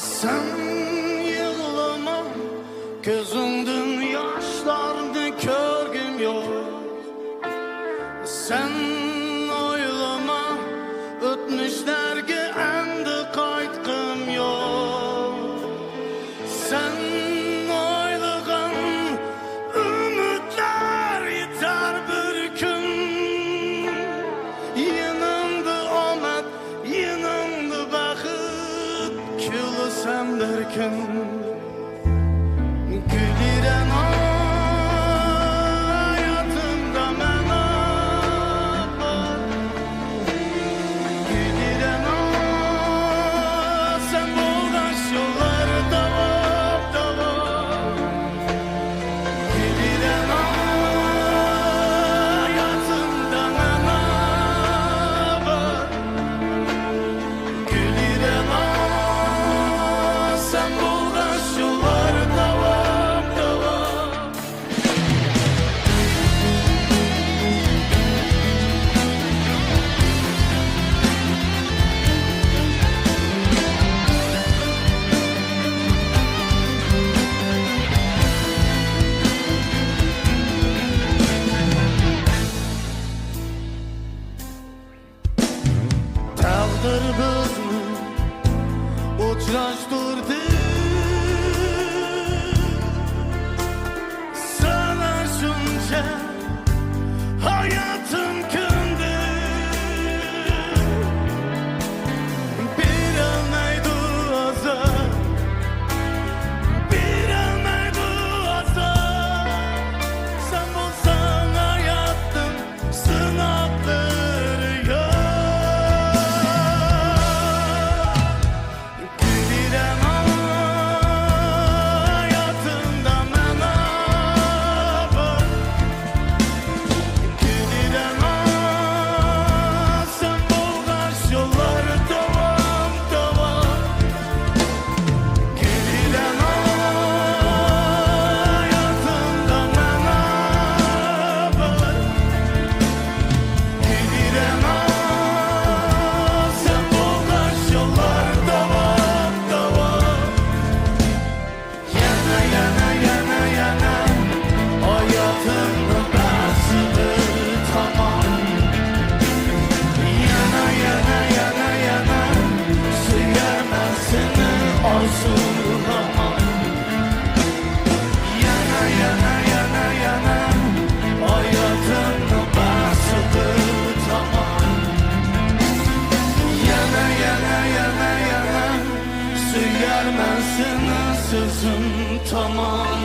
Sen yığlama, gözündün yaşlarını körgüm yok. Sen oylama, ötmüşlerge endi qaytqım yok. Sen oylagan ümitler yeter bir gün. Yanımda omad, yanımda baxıt, külasam derken güliren hayatımda mena var. Güliren sen bulgaç yollarda var. Güliren hayatımda mena var. Güliren sen bulgaç yollarda var. Tağdır bizni uçlaştırdı. Sana şunca hayatım kündü. Bir anaydı azar, bir anaydı azar. Sen bulsan hayatım sınavları yok. Güliren hayatımda mena var. Güliren sen bulgaç yolları devam. Güliren hayatımda mena var. Güliren sen bulgaç yolları devam. Yana hayatımın başıdı tamam. Yana suyarmaz seni olsun aman. Yana hayatımın başıdı tamam. Yana suyarmaz seni sözüm tamam.